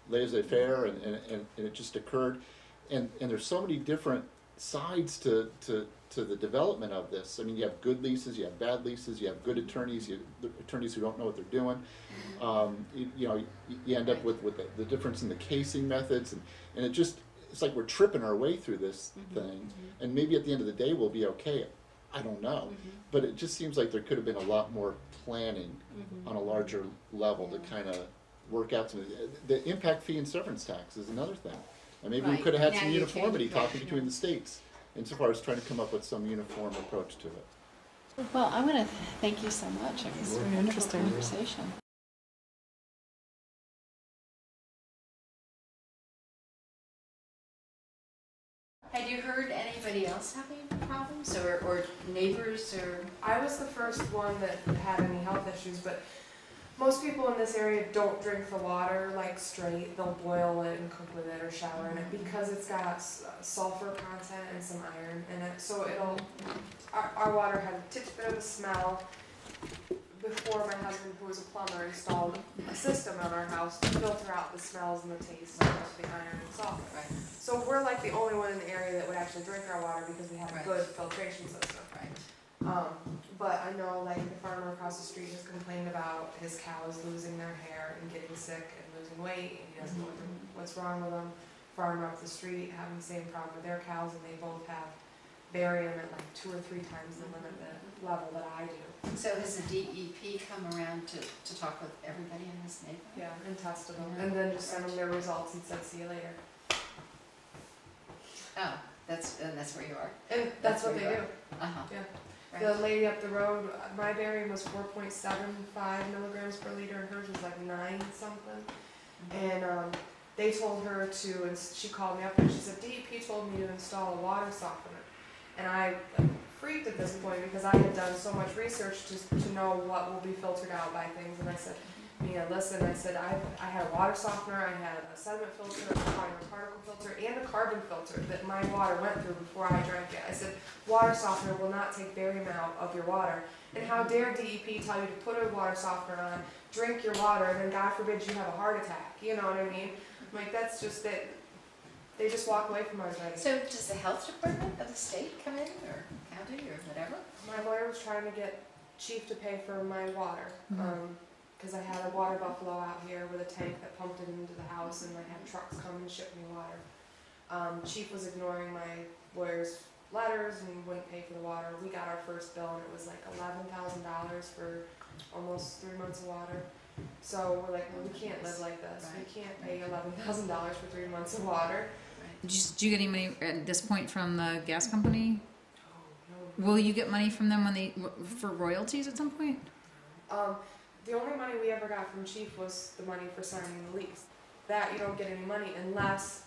laissez-faire and it just occurred. And there's so many different sides to the development of this. I mean, you have good leases, you have bad leases, you have good attorneys, you have attorneys who don't know what they're doing. You end up with the difference in the casing methods, and it's like we're tripping our way through this thing, and maybe at the end of the day we'll be okay. I don't know, but it just seems like there could have been a lot more planning on a larger level to kind of work out some of the impact fee and severance tax is another thing. And maybe we could have had some uniformity talking between the states insofar as trying to come up with some uniform approach to it. Well, I want to thank you so much. It was a very interesting conversation. Had you heard anybody else having problems, or neighbors, or? I was the first one that had any health issues, but most people in this area don't drink the water like straight. They'll boil it and cook with it or shower in it because it's got sulfur content and some iron in it. So our water had a titch bit of a smell. Before my husband, who was a plumber, installed a system on our house to filter out the smells and the taste of the iron and sulfur. Right. So we're like the only one in the area that would actually drink our water because we have a good filtration system. Right. But I know like the farmer across the street has complained about his cows losing their hair and getting sick and losing weight, and he doesn't know what's wrong with them. Farmer up the street having the same problem with their cows, and they both have barium at like 2 or 3 times the limit level that I do. So has the DEP come around to talk with everybody in this neighborhood? Yeah, and tested them, and then just sent them their results and said, see you later. Oh, that's where you are. And that's what they do. Uh-huh. Yeah. Right. The lady up the road, my barium was 4.75 milligrams per liter, and hers was like 9 something. And they told her to, and she called me up and she said, DEP told me to install a water softener. And I freaked at this point because I had done so much research to know what will be filtered out by things. And I said, Mia, listen, I said, I had a water softener, I had a sediment filter, a fine particle filter, and a carbon filter that my water went through before I drank it. I said, water softener will not take barium out of your water. And how dare DEP tell you to put a water softener on, drink your water, and then God forbid you have a heart attack. You know what I mean? Like, that's just it. They just walk away from our advice. So does the health department of the state come in, or county, or whatever? My lawyer was trying to get Chief to pay for my water, because I had a water buffalo out here with a tank that pumped it into the house, and I had trucks come and ship me water. Chief was ignoring my lawyer's letters and wouldn't pay for the water. We got our first bill, and it was like $11,000 for almost 3 months of water. So we're like, well, we can't live like this. Right. We can't pay $11,000 for 3 months of water. Did you get any money at this point from the gas company? No. Will you get money from them for royalties at some point? The only money we ever got from Chief was the money for signing the lease. That you don't get any money unless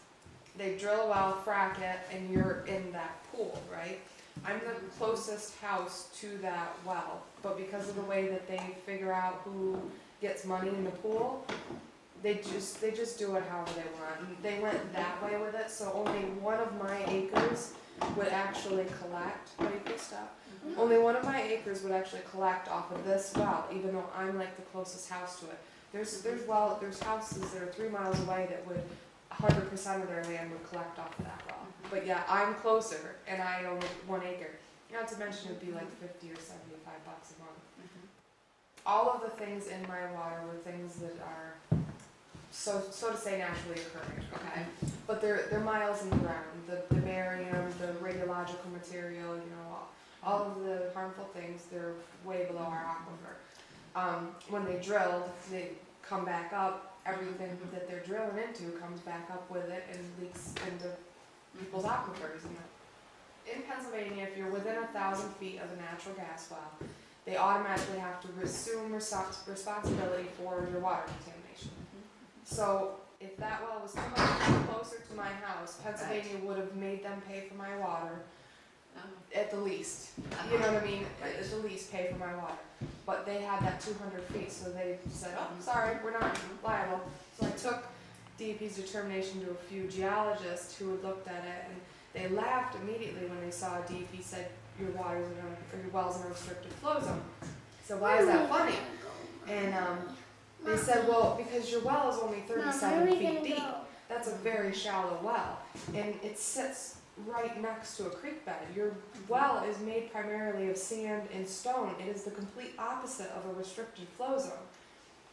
they drill a well, frack it, and you're in that pool, right? I'm the closest house to that well, but because of the way that they figure out who gets money in the pool, they just do it however they want. And they went that way with it, so only one of my acres would actually collect. Only one of my acres would actually collect off of this well, even though I'm like the closest house to it. There's houses that are 3 miles away that would 100% of their land would collect off of that well. But yeah, I'm closer, and I own 1 acre. Not to mention it'd be like $50 or $75 a month. All of the things in my water were things that are so to say naturally occurring. Okay, but they're miles in the ground. The barium, the radiological material, you know, all of the harmful things, they're way below our aquifer. When they drilled, they come back up. Everything that they're drilling into comes back up with it and leaks into people's aquifers. In Pennsylvania, if you're within 1,000 feet of a natural gas well, they automatically have to assume responsibility for your water contamination. So if that well was too much closer to my house, Pennsylvania would have made them pay for my water at the least. You know what I mean? At the least pay for my water. But they had that 200 feet, so they said, oh, sorry, we're not liable. So I took DEP's determination to a few geologists who had looked at it, and they laughed immediately when they saw DEP said your well's in a restricted flow zone. So why is that funny? And they said, well, because your well is only 37 feet deep. That's a very shallow well, and it sits right next to a creek bed. Your well is made primarily of sand and stone. It is the complete opposite of a restricted flow zone.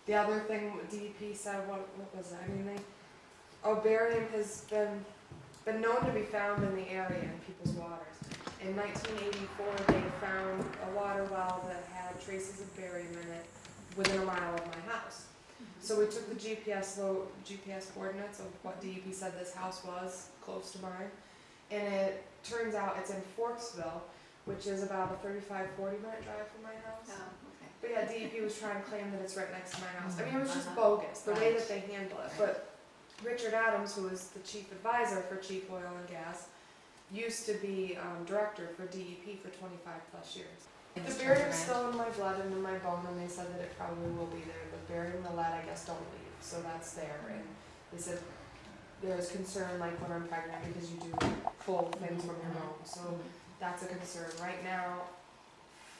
The other thing DEP said, what was that? I mean, barium has been known to be found in the area in people's waters. In 1984, they found a water well that had traces of barium in it within a mile of my house. So we took the GPS coordinates of what DEP said this house was, close to mine, And it turns out it's in Forksville, which is about a 35-40 minute drive from my house. Oh, okay. But yeah, DEP was trying to claim that it's right next to my house. I mean, it was just bogus, the way that they handle it. But Richard Adams, who was the chief advisor for Chief Oil and Gas, used to be director for DEP for 25 plus years. The barium's still in my blood and in my bone, and they said that it probably will be there. The barium and the lead, I guess, don't leave, so that's there. And they said there's concern, like when I'm pregnant, because you do pull things from your bone, so that's a concern. Right now,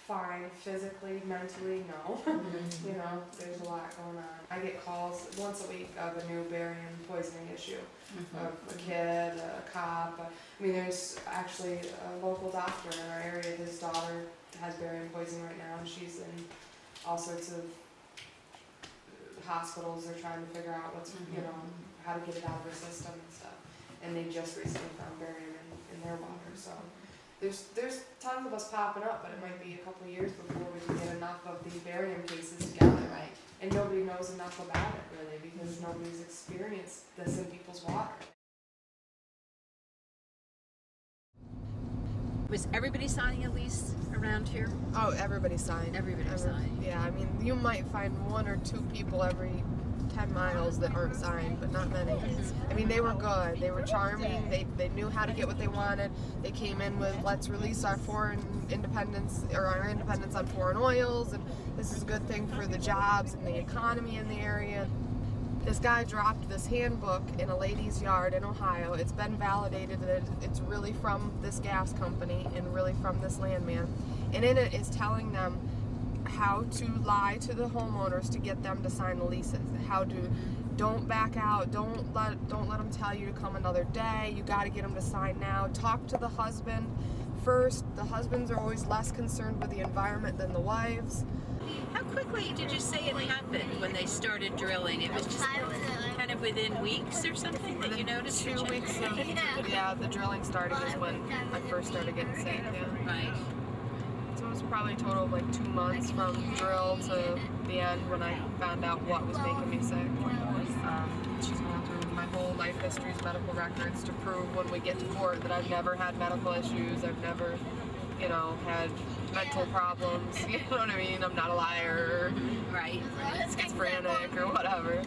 fine, physically, mentally, no. You know, there's a lot going on. I get calls once a week of a new barium poisoning issue, of a kid, a cop. I mean, there's actually a local doctor in our area. His daughter has barium poisoning right now, and she's in all sorts of hospitals. They're trying to figure out what's, you know, how to get it out of her system and stuff. And they just recently found barium in their water, so. There's tons of us popping up, but it might be a couple of years before we can get enough of these barium cases together. Right. And nobody knows enough about it, really, because nobody's experienced this in people's water. Was everybody signing a lease around here? Oh, everybody signed. Everybody signed. Yeah, I mean, you might find 1 or 2 people every 10 miles that aren't signed, but not many. I mean, they were good. They were charming. They knew how to get what they wanted. They came in with, let's release our foreign independence, or our independence on foreign oils, and this is a good thing for the jobs and the economy in the area. This guy dropped this handbook in a lady's yard in Ohio. It's been validated that it's really from this gas company and really from this landman. And in it is telling them how to lie to the homeowners to get them to sign the leases. How to, don't back out, don't let them tell you to come another day. You got to get them to sign now. Talk to the husband first. The husbands are always less concerned with the environment than the wives. How quickly did you say it happened when they started drilling? It was just kind of within weeks or something that you noticed? 2 weeks of, yeah, the drilling starting is when I first started getting sick, yeah. Right. So it was probably a total of like 2 months from drill to the end when I found out what was making me sick. She's going through my whole life history's medical records to prove when we get to court that I've never had medical issues, I've never, you know, had mental problems, you know what I mean? I'm not a liar, Right. schizophrenic or whatever.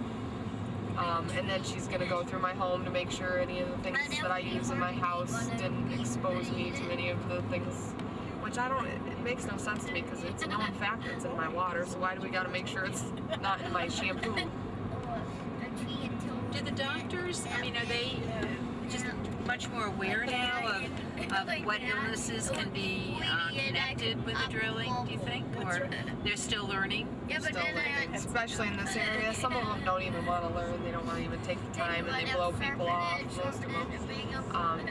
And then she's going to go through my home to make sure any of the things that I use in my house didn't expose me to any of the things, which I don't, it makes no sense to me because it's a known fact that's in my water, so why do we got to make sure it's not in my shampoo? Do the doctors, I mean, are they just much more aware now of what illnesses can be connected with the drilling, do you think? Or they're still learning? Still learning, especially in this area. Some of them don't even want to learn. They don't want to even take the time, and they blow people off, most of them.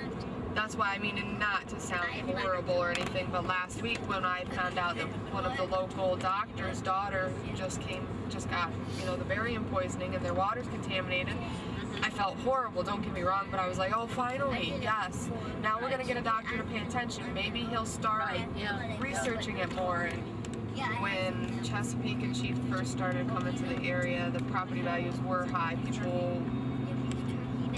That's why, I mean, and not to sound horrible or anything, but last week when I found out that one of the local doctor's daughter just got, you know, the barium poisoning and their water's contaminated, I felt horrible, don't get me wrong, but I was like, oh, finally, yes. Now we're going to get a doctor to pay attention. Maybe he'll start researching it more. And when Chesapeake and Chief first started coming to the area, the property values were high.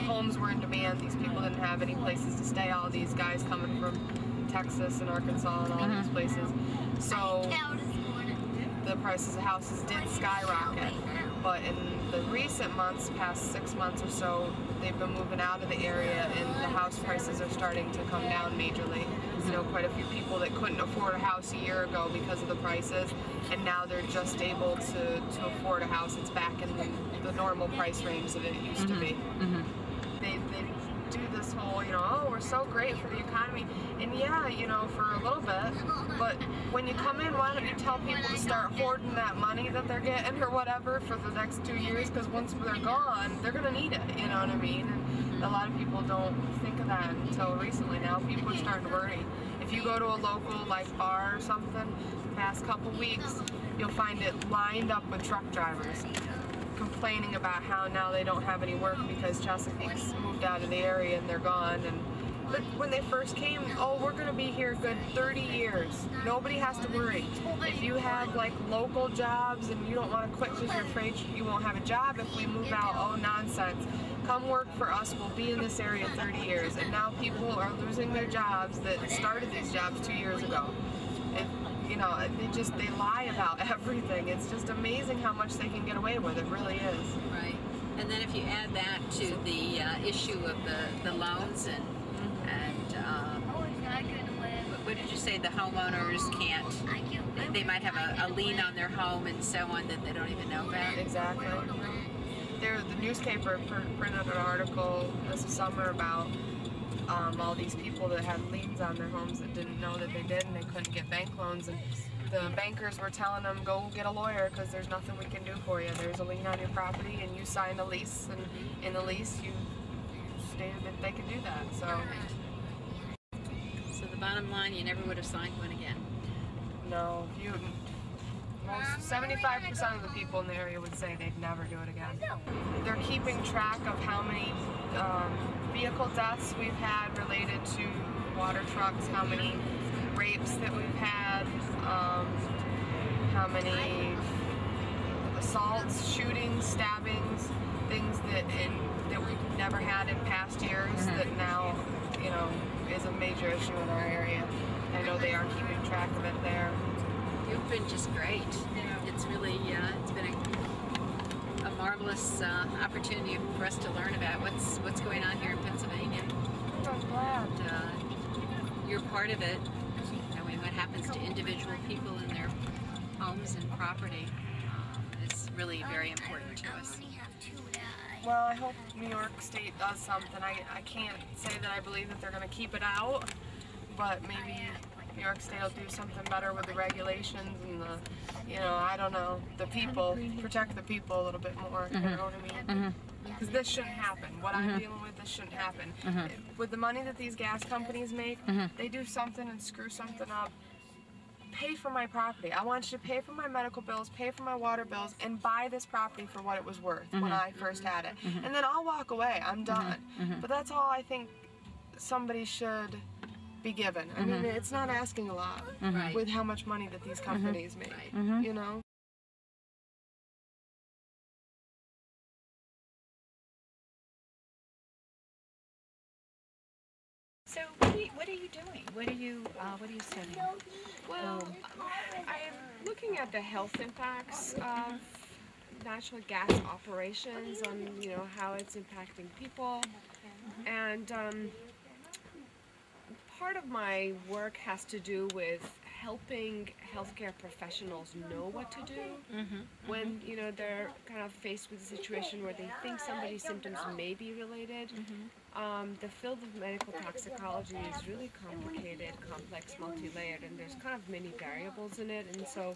Homes were in demand. These people didn't have any places to stay. All these guys coming from Texas and Arkansas and all these places. So the prices of houses did skyrocket. But in the recent months, past 6 months or so, they've been moving out of the area and the house prices are starting to come down majorly. You know, quite a few people that couldn't afford a house a year ago because of the prices, and now they're just able to afford a house. It's back in the normal price range that it used to be. They do this whole, you know, oh, we're so great for the economy, and yeah, you know, for a little bit, but when you come in, why don't you tell people to start hoarding that money that they're getting or whatever for the next 2 years, because once they're gone, they're going to need it, you know what I mean? And a lot of people don't think of that until recently. Now people are starting to worry. If you go to a local, like, bar or something, the past couple weeks, you'll find it lined up with truck drivers complaining about how now they don't have any work because Chesapeake's moved out of the area and they're gone, and but when they first came, oh, we're gonna be here a good 30 years. Nobody has to worry. If you have like local jobs and you don't want to quit because you're afraid you won't have a job if we move out, oh nonsense. Come work for us, we'll be in this area 30 years. And now people are losing their jobs that started these jobs 2 years ago. You know, they lie about everything. It's just amazing how much they can get away with. It really is. Right. And then if you add that to the issue of the loans and what did you say, the homeowners can't, they might have a lien on their home and so on that they don't even know about? Exactly. The newspaper printed an article this summer about all these people that had liens on their homes that didn't know that they did, and they couldn't get bank loans, and the bankers were telling them, go get a lawyer because there's nothing we can do for you. There's a lien on your property and you signed a lease, and in the lease you stated that they could do that. So the bottom line, you never would have signed one again. No, 75% of the people in the area would say they'd never do it again. They're keeping track of how many vehicle deaths we've had related to water trucks, how many rapes that we've had, how many assaults, shootings, stabbings, things that we've never had in past years that now, you know, is a major issue in our area. I know they are keeping track of it there. You've been just great. It's really, it's been a marvelous opportunity for us to learn about what's going on here in Pennsylvania. I'm glad. You're part of it. I mean, what happens to individual people in their homes and property is really very important to us. Well, I hope New York State does something. I can't say that I believe that they're going to keep it out, but maybe New York State will do something better with the regulations and the, you know, I don't know, the people, protect the people a little bit more, you know what I mean? Because this shouldn't happen. What I'm dealing with, this shouldn't happen. With the money that these gas companies make, they do something and screw something up. Pay for my property. I want you to pay for my medical bills, pay for my water bills, and buy this property for what it was worth when I first had it. And then I'll walk away. I'm done. But that's all I think somebody should be given. I mean, it's not asking a lot with how much money that these companies make, you know? So what are you doing? What are you studying? Well, I'm looking at the health impacts of natural gas operations on, you know, how it's impacting people. And part of my work has to do with helping healthcare professionals know what to do when, you know, they're kind of faced with a situation where they think somebody's symptoms may be related. The field of medical toxicology is really complicated, complex, multi-layered, and there's kind of many variables in it. And so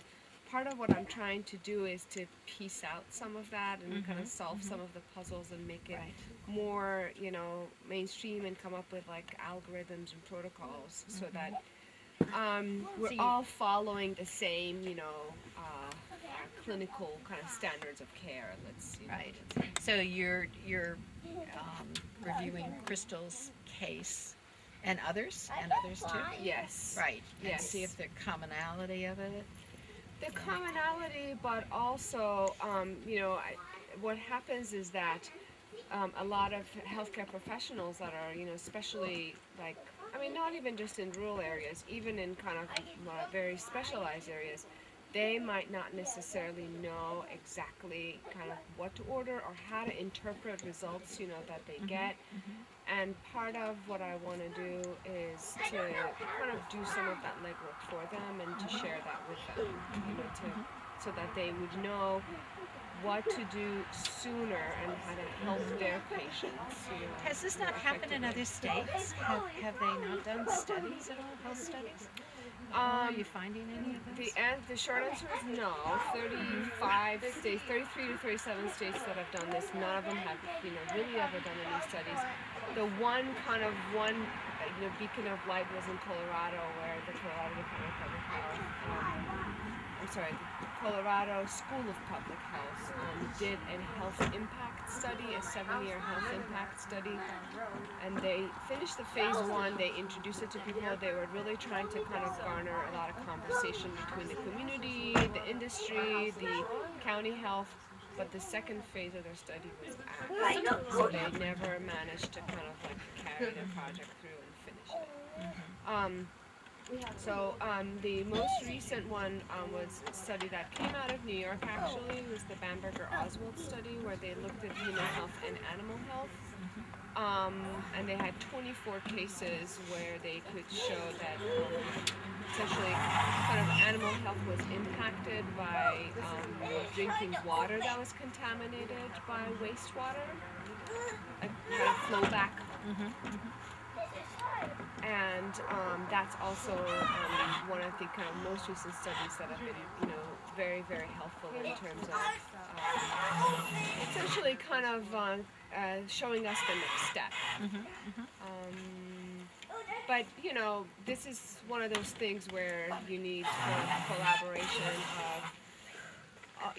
part of what I'm trying to do is to piece out some of that and kind of solve some of the puzzles and make it more, you know, mainstream and come up with like algorithms and protocols so that we're all following the same, you know, clinical kind of standards of care. So you're reviewing Crystal's case and others too. Yes. Right. And Yes. see if the commonality of it. The commonality, but also, you know, what happens is that a lot of healthcare professionals that are, you know, especially like, I mean, not even just in rural areas, even in kind of very specialized areas, they might not necessarily know exactly kind of what to order or how to interpret results, you know, that they get. And part of what I want to do is to kind of do some of that legwork for them and to share that with them, you know, so that they would know what to do sooner and how to help their patients. You know, Has this not happened in other states? Have they not done studies at all, health studies? Are you finding any of this? The short answer is no. 35 states, 33 to 37 states that have done this, none of them have, you know, really ever done any studies. The one you know, beacon of light was in Colorado, where the Colorado Department of Public Health, Colorado School of Public Health did a health impact study, a 7-year health impact study, and they finished the phase 1. They introduced it to people. They were really trying to kind of garner a lot of conversation between the community, the industry, the county health. But the second phase of their study was axed, so they never managed to kind of like carry their project through and finish it. The most recent one was a study that came out of New York, actually. It was the Bamberger-Oswald study, where they looked at human health and animal health. And they had 24 cases where they could show that essentially kind of animal health was impacted by drinking water that was contaminated by wastewater, a kind of flow back. And that's also one of the kind of most recent studies that have been, very, very helpful in terms of essentially kind of showing us the next step. But, this is one of those things where you need kind of collaboration of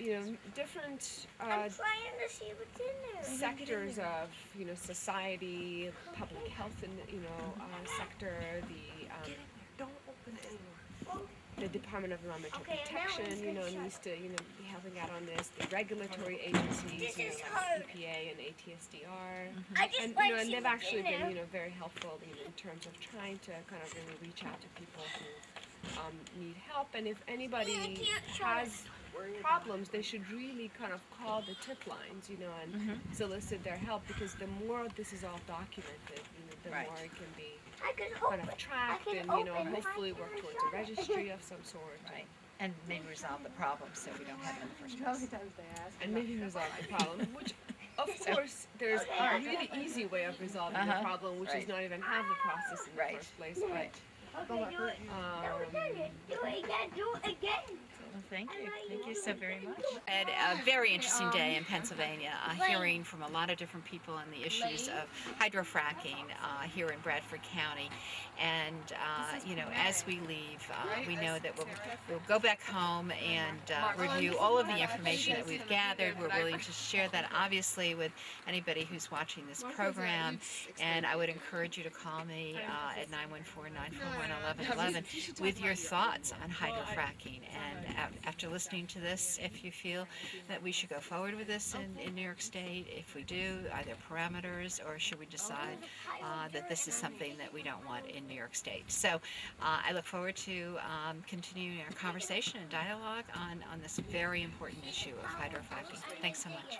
different sectors of society, public health, and sector, the Department of Environmental Protection, needs to be helping out on this. The regulatory agencies, like EPA and ATSDR, and they've actually been very helpful in terms of trying to kind of really reach out to people who need help. And if anybody has problems, they should really kind of call the tip lines, and solicit their help, because the more this is all documented, the more it can be kind of tracked and, hopefully work towards a registry of some sort. Right. And maybe resolve the problem so we don't have them in the first place. And maybe resolve the problem, which, of course, there's a really easy way of resolving the problem, which is not even have the process in the first place. Right. Okay, do it. Do it again. Well, thank you. Thank you so very much. I had a very interesting day in Pennsylvania, hearing from a lot of different people on the issues of hydrofracking here in Bradford County. And, as we leave, we know that we'll go back home and review all of the information that we've gathered. We're willing to share that, obviously, with anybody who's watching this program. And I would encourage you to call me at 914-941-1111 with your thoughts on hydrofracking. And after listening to this, if you feel that we should go forward with this in New York State, if we do, are there parameters, or should we decide that this is something that we don't want in New York State? So I look forward to continuing our conversation and dialogue on this very important issue of hydrofracking. Thanks so much.